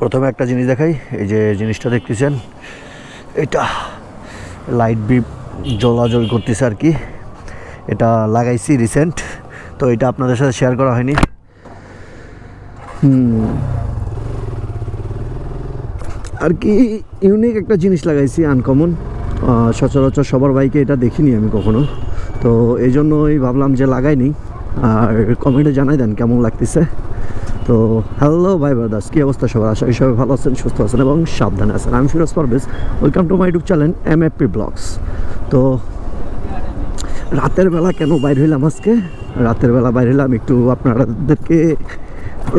প্রথমে একটা জিনিস দেখাই, এই যে জিনিসটা দেখতেছেন, এটা লাইট বিপ জ্বলাজ্বল করতেছে আর কি। এটা লাগাইছি রিসেন্ট, তো এটা আপনাদের সাথে শেয়ার করা হয়নি। আর কি ইউনিক একটা জিনিস লাগাইছি, আনকমন, সচরাচর সবার বাইকে এটা দেখিনি আমি কখনো। তো এই জন্যই ভাবলাম যে লাগাইনি, আর কমেন্টে জানাই দেন কেমন লাগতেছে। তো হ্যালো ভাই ব্রাদার্স, কী অবস্থা সবার? আশা করি সবাই ভালো আছেন, সুস্থ আছেন এবং সাবধানে আছেন। আমি Firoz Parvez, welcome to my YouTube channel MFP blogs. তো রাতের বেলা কেন বাইর হইলাম আজকে? রাতের বেলা বাইর হইলাম একটু আপনাদেরকে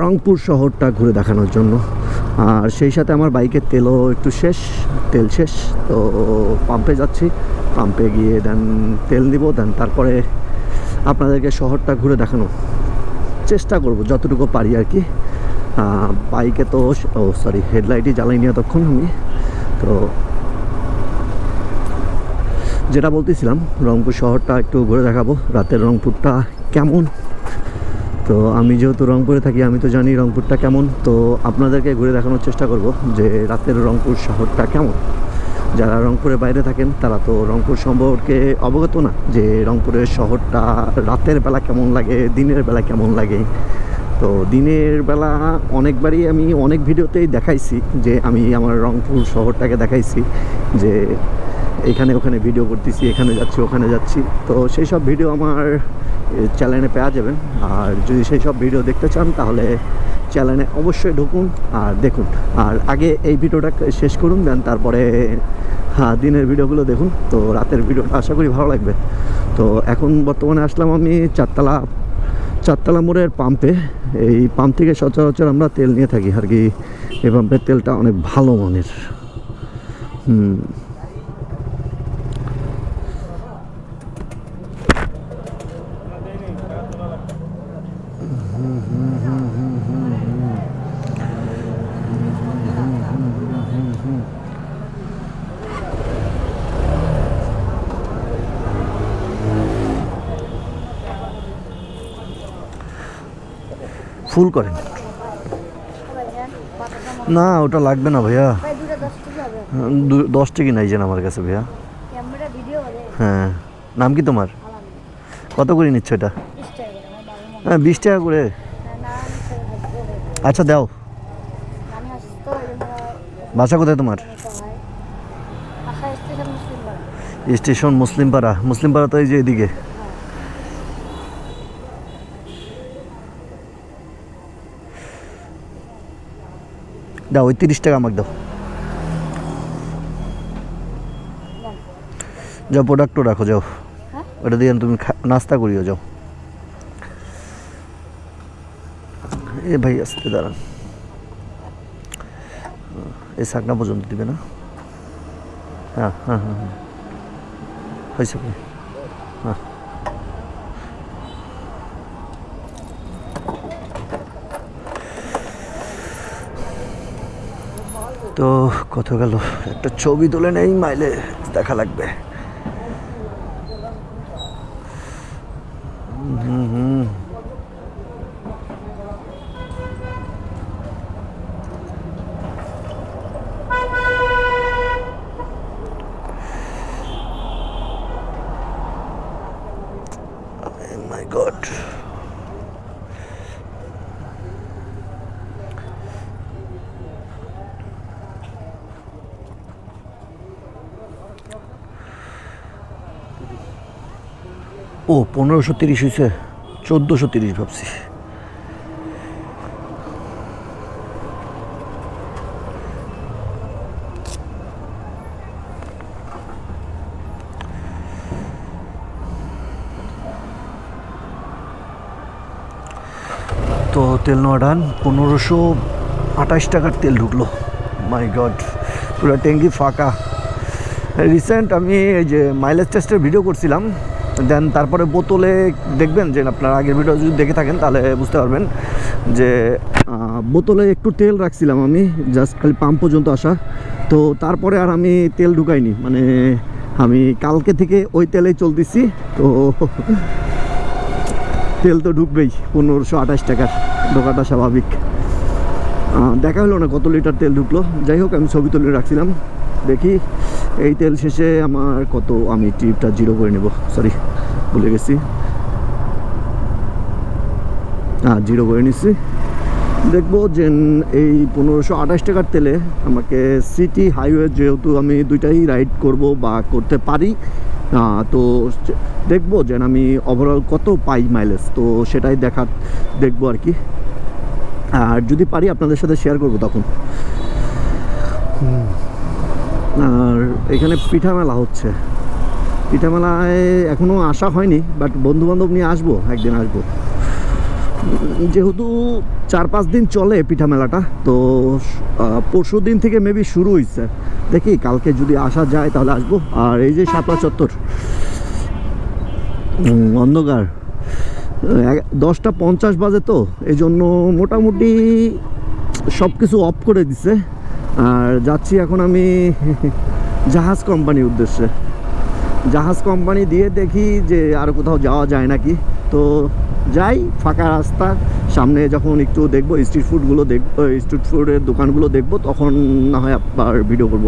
রংপুর শহরটা ঘুরে দেখানোর জন্য। আর সেই সাথে আমার বাইকের তেলও একটু তেল শেষ, তো পাম্পে যাচ্ছি। পাম্পে গিয়ে দেন তেল নিব, দেন তারপরে আপনাদেরকে শহরটা ঘুরে দেখানো চেষ্টা করব যতটুকু পারি আর কি। বাইকে তো হেডলাইটই জ্বালাইনি এতক্ষণ আমি। তো যেটা বলতেছিলাম, রংপুর শহরটা একটু ঘুরে দেখাবো, রাতের রংপুরটা কেমন। তো আমি যেহেতু রংপুরে থাকি, আমি তো জানি রংপুরটা কেমন। তো আপনাদেরকে ঘুরে দেখানোর চেষ্টা করব যে রাতের রংপুর শহরটা কেমন। যারা রংপুরের বাইরে থাকেন তারা তো রংপুর সম্পর্কে অবগত না, যে রংপুরের শহরটা রাতের বেলা কেমন লাগে, দিনের বেলা কেমন লাগে। তো দিনের বেলা অনেকবারই আমি অনেক ভিডিওতেই দেখাইছি যে আমি আমার রংপুর শহরটাকে দেখাইছি যে এখানে ওখানে ভিডিও করতেছি, এখানে যাচ্ছি ওখানে যাচ্ছি। তো সেই সব ভিডিও আমার চ্যানেলে পাওয়া যাবেন। আর যদি সেই সব ভিডিও দেখতে চান তাহলে চ্যানেলে অবশ্যই ঢুকুন আর দেখুন। আর আগে এই ভিডিওটা শেষ করুন, দেন তারপরে দিনের ভিডিওগুলো দেখুন। তো রাতের ভিডিওটা আশা করি ভালো লাগবে। তো এখন বর্তমানে আসলাম আমি চারতলা মোড়ের পাম্পে। এই পাম্প থেকে সচরাচর আমরা তেল নিয়ে থাকি আর কি। এই পাম্পের তেলটা অনেক ভালো মানের। ফুল করেন না, ওটা লাগবে না ভাইয়া। 10 টাকা নাই যেন আমার কাছে ভাইয়া। হ্যাঁ, নাম কি তোমার? কত করে নিচ্ছ এটা? হ্যাঁ 20 টাকা করে। আচ্ছা দাও। বাসা কোথায় তোমার? স্টেশন মুসলিমপাড়া। মুসলিমপাড়া তো এই যে এদিকে। দাও, ওই 30 টাকা আমাকে দাও। যাও, প্রোডাক্টও রাখো, যাও। ওটা দিয়ে তুমি নাস্তা করিও, যাও। এ ভাই আসতে দাঁড়ান, এই শাকনা পর্যন্ত দিবে না? হ্যাঁ হ্যাঁ হ্যাঁ হ্যাঁ, হয়েছে ভাই। হ্যাঁ, তো কত গেল? একটা ছবি তুলে নেই, মাইলে দেখা লাগবে। মাই গড, ও 1530 হয়েছে, 1430 ভাবছি। তো তেল নেওয়া ডান, 1528 টাকার তেল ঢুকলো। মাই গড, পুরো ট্যাঙ্কি ফাঁকা। রিসেন্ট আমি এই যে মাইলেজ টেস্টের ভিডিও করছিলাম, দেন তারপরে বোতলে দেখবেন যে আপনার আগের ভিডিও যদি দেখে থাকেন তাহলে বুঝতে পারবেন যে বোতলে একটু তেল রাখছিলাম আমি, জাস্ট খালি পাম্প পর্যন্ত আসা। তো তারপরে আর আমি তেল ঢুকাইনি, মানে আমি কালকে থেকে ওই তেলেই চলতেছি। তো তেল তো ঢুকবেই, 1528 টাকার ঢোকাটা স্বাভাবিক। দেখা হলো না কত লিটার তেল ঢুকলো। যাই হোক, আমি ছবি তুলে রাখছিলাম। দেখি এই তেল শেষে আমার কত, আমি ট্রিপটা 0 করে নেব, সরি ভুলে গেছি, 0 করে নিচ্ছি। দেখবো যে এই 1528 টাকার তেলে আমাকে সিটি হাইওয়ে, যেহেতু আমি দুইটাই রাইড করব বা করতে পারি, তো দেখবো যে আমি ওভারঅল কত পাই মাইলেজ, তো সেটাই দেখবো আর কি। আর যদি পারি আপনাদের সাথে শেয়ার করব তখন। আর এখানে পিঠা মেলা হচ্ছে। পিঠা মেলায় এখনও আসা হয়নি, বাট বন্ধুবান্ধব নিয়ে আসবো, একদিন আসবো। যেহেতু 4-5 দিন চলে পিঠা মেলাটা, তো পরশু দিন থেকে মেবি শুরু হয়েছে। দেখি কালকে যদি আসা যায় তাহলে আসবো। আর এই যে শাপলা চত্বর, অন্ধকার, 10:50 বাজে, তো এই জন্য মোটামুটি সব কিছু অফ করে দিছে। আর যাচ্ছি এখন আমি জাহাজ কোম্পানির উদ্দেশ্যে। জাহাজ কোম্পানি দিয়ে দেখি যে আর কোথাও যাওয়া যায় নাকি। তো যাই, ফাঁকা রাস্তা সামনে যখন একটু দেখবো, স্ট্রিট ফুডের দোকানগুলো দেখবো, তখন না হয় আবার ভিডিও করব।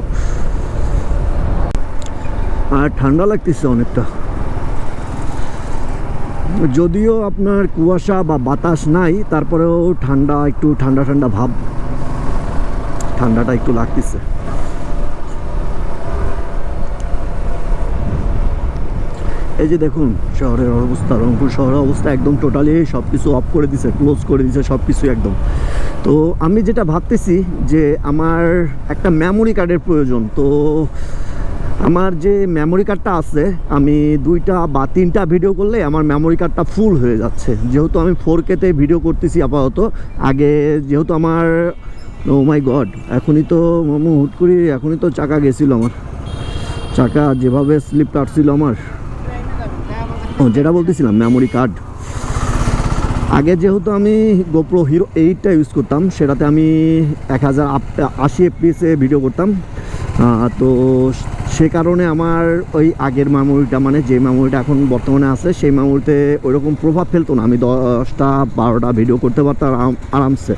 আর ঠান্ডা লাগতেছে অনেকটা, যদিও আপনার কুয়াশা বা বাতাস নাই, তারপরেও একটু ঠান্ডা ভাব, ঠান্ডাটা একটু লাগতেছে। এই যে দেখুন শহরের অবস্থা, রংপুর শহরের অবস্থা একদম টোটালি সব কিছু অফ করে দিছে, ক্লোজ করে দিছে সব কিছু একদম। তো আমি যেটা ভাবতেছি যে আমার একটা মেমোরি কার্ডের প্রয়োজন। তো আমার যে মেমোরি কার্ডটা আছে, আমি 2টা বা 3টা ভিডিও করলে আমার মেমোরি কার্ডটা ফুল হয়ে যাচ্ছে। যেহেতু আমি 4K-তে ভিডিও করতেছি আপাতত, আগে যেহেতু আমার, ও মাই গড, এখনই তো হুট করি, এখনই তো চাকা গেছিলো আমার, চাকা যেভাবে স্লিপ কাটছিল আমার। যেটা বলতেছিলাম মেমোরি কার্ড, আগে যেহেতু আমি গোপ্রো হিরো 8টা ইউজ করতাম, সেটাতে আমি 1080 FPS-এ ভিডিও করতাম। তো সে কারণে আমার ওই আগের মেমোরিটা, মানে যে মেমোরিটা এখন বর্তমানে আছে, সেই মেমোরিতে ওইরকম প্রভাব ফেলতো না। আমি 10টা 12টা ভিডিও করতে পারতাম আরামসে।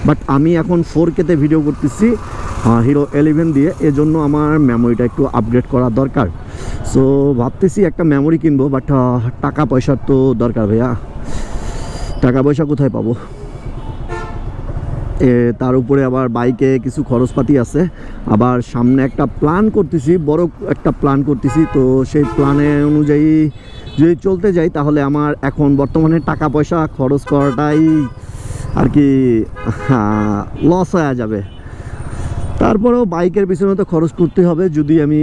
বাট আমি এখন 4K-তে ভিডিও করতেছি হিরো 11 দিয়ে, এজন্য আমার মেমোরিটা একটু আপগ্রেড করা দরকার। সো ভাবতেছি একটা মেমোরি কিনবো, বাট টাকা পয়সার তো দরকার ভাইয়া, টাকা পয়সা কোথায় পাবো? তার উপরে আবার বাইকে কিছু খরচপাতি আছে, আবার সামনে একটা প্ল্যান করতেছি, বড় একটা প্ল্যান করতেছি। তো সেই প্ল্যানের অনুযায়ী যদি চলতে যাই, তাহলে আমার এখন বর্তমানে টাকা পয়সা খরচ করাটাই আর কি লস হয়ে যাবে। তারপরেও বাইকের পিছনে তো খরচ করতে হবে। যদি আমি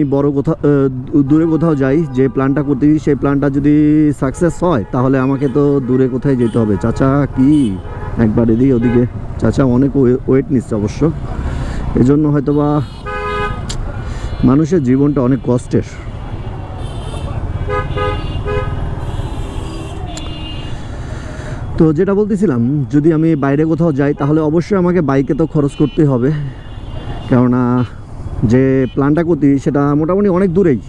দূরে কোথাও যাই, যে প্ল্যানটা করতেছি সেই প্ল্যানটা যদি সাকসেস হয়, তাহলে আমাকে তো দূরে কোথায় যেতে হবে। চাচা কি একবার এদিকে ওদিকে, চাচা অনেক ওয়েট নিচ্ছে অবশ্য, এজন্য হয়তো বা মানুষের জীবনটা অনেক কষ্টের। তো যেটা বলতেছিলাম, যদি আমি বাইরে কোথাও যাই, তাহলে অবশ্যই আমাকে বাইকে তো খরচ করতে হবে, কেননা যে প্ল্যানটা করতে সেটা মোটামুটি অনেক দূরেই।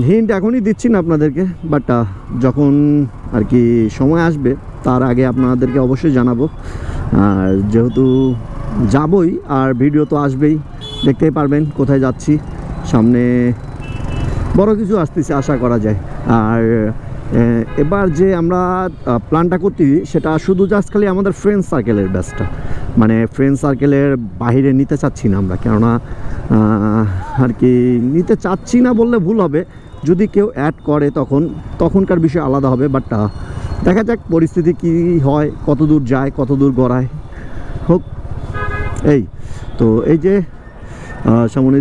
হিন্ট এখনই দিচ্ছি না আপনাদেরকে, বাট যখন আর কি সময় আসবে তার আগে আপনাদেরকে অবশ্যই জানাবো। আর যেহেতু যাবই, আর ভিডিও তো আসবেই, দেখতেই পারবেন কোথায় যাচ্ছি। সামনে বড় কিছু আসতেছে আশা করা যায়। আর এবার যে আমরা প্ল্যানটা করতেছি, সেটা শুধু জাস্ট খালি আমাদের ফ্রেন্ড সার্কেলের ব্যাচটা, মানে ফ্রেন্ড সার্কেলের বাইরে নিতে চাচ্ছি না আমরা, কেননা আর কি নিতে চাচ্ছি না বললে ভুল হবে। যদি কেউ অ্যাড করে তখনকার বিষয় আলাদা হবে। বাট দেখা যাক পরিস্থিতি কি হয়, কত দূর যায়, কত দূর গড়ায় হোক। এই তো এই যে সামনে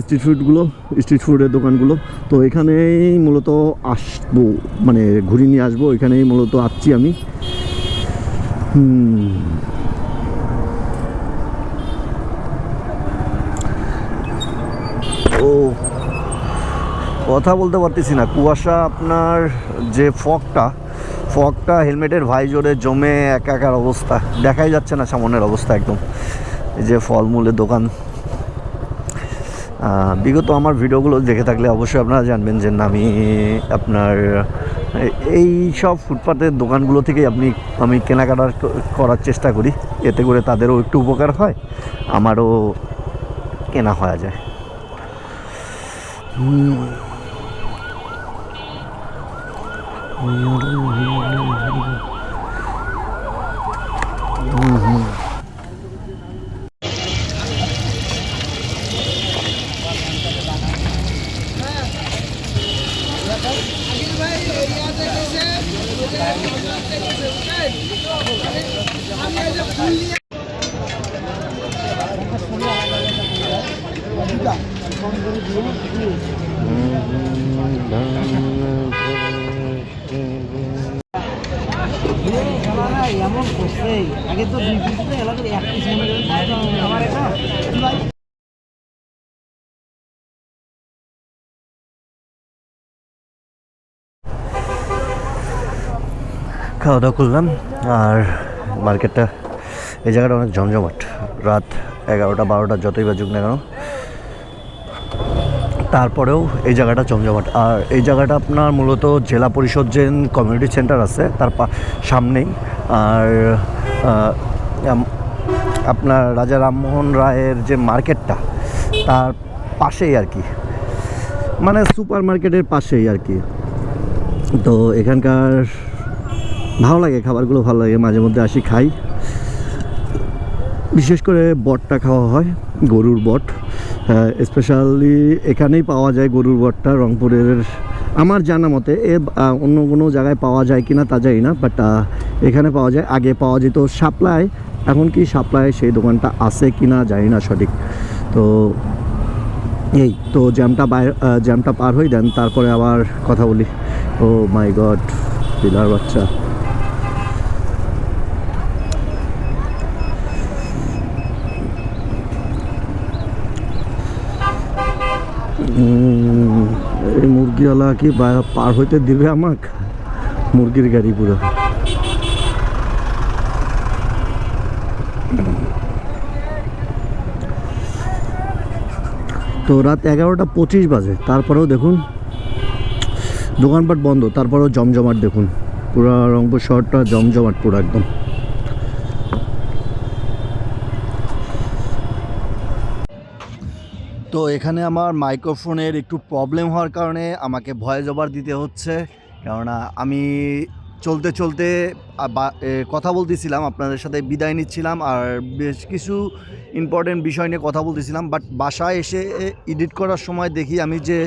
স্ট্রিট ফুডের দোকানগুলো, তো এখানেই মূলত আসবো, মানে ঘুরে নিয়ে আসবো, এখানেই মূলত আসছি আমি। ও কথা বলতে পারতেছি না, কুয়াশা, আপনার যে ফগটা হেলমেটের ভাইজোরে জমে একাকার অবস্থা, দেখাই যাচ্ছে না সামনের অবস্থা একদম। এই যে ফলমূলের দোকান, বিগত আমার ভিডিওগুলো দেখে থাকলে অবশ্যই আপনারা জানবেন যে আমি আপনার এই সব ফুটপাতের দোকানগুলো থেকেই আমি কেনাকাটা করার চেষ্টা করি, এতে করে তাদেরও একটু উপকার হয়, আমারও কেনা হয়ে যায়। এমন করছে আগে তো 2 পিস এলাকার 1 পিস মনে করে আমার এটা খাওয়া দাওয়া করলাম, আর মার্কেটটা, এই জায়গাটা অনেক জমজমাট। রাত 11টা 12টা যতই বাজুক না কেন, তারপরেও এই জায়গাটা জমজমাট। আর এই জায়গাটা আপনার মূলত জেলা পরিষদ যে কমিউনিটি সেন্টার আছে তার সামনেই, আর আপনার রাজা রামমোহন রায়ের যে মার্কেটটা তার পাশেই আর কি, মানে সুপার মার্কেটের পাশেই আর কি। তো এখানকার ভালো লাগে, খাবারগুলো ভালো লাগে, মাঝে মধ্যে আসি খাই। বিশেষ করে বটটা খাওয়া হয়, গরুর বট, স্পেশালি এখানেই পাওয়া যায় গরুর বটটা, রংপুরের আমার জানা মতে। অন্য কোনো জায়গায় পাওয়া যায় কি না তা জানি না, বাট এখানে পাওয়া যায়। আগে পাওয়া যেত সাপ্লাই, এখন কি সাপ্লাই সেই দোকানটা আছে কি না জানি না সঠিক। তো এই তো জ্যামটা পার হয়ে দেন, তারপরে আবার কথা বলি। ও মাই গড, পিলার বাচ্চা। এই মুরগিওয়ালা কি পার হইতে দিবে আমাক? মুরগির গাড়ি পুরো। তো রাত 11টা 25 বাজে, তারপরেও দেখুন দোকানপাট বন্ধ, তারপরেও জমজমাট। দেখুন পুরো রংপুর শহরটা জমজমাট পুরো একদম। তো এখানে আমার মাইক্রোফোনের একটু প্রবলেম হওয়ার কারণে আমাকে ভয়েস ওভার দিতে হচ্ছে, কেননা আমি চলতে চলতে কথা বলতেছিলাম, আপনাদের সাথে বিদায় নিচ্ছিলাম, আর বেশ কিছু ইম্পর্টেন্ট বিষয় নিয়ে কথা বলতেছিলাম। বাট বাসায় এসে এডিট করার সময় দেখি আমি যে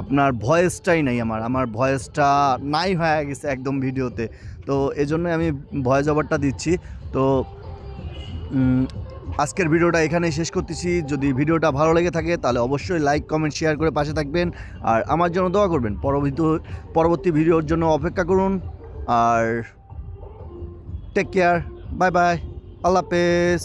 আপনার ভয়েসটাই নাই, আমার ভয়েসটা নাই হয়ে গেছে একদম ভিডিওতে। তো এজন্যই আমি ভয়েস ওভারটা দিচ্ছি। তো আজকের ভিডিওটা এখানেই শেষ করতেছি। যদি ভিডিওটা ভালো লেগে থাকে তাহলে অবশ্যই লাইক কমেন্ট শেয়ার করে পাশে থাকবেন, আর আমার জন্য দোয়া করবেন। পরবর্তী ভিডিওর জন্য অপেক্ষা করুন, আর টেক কেয়ার, বাই বাই, আল্লাহ হাফেজ।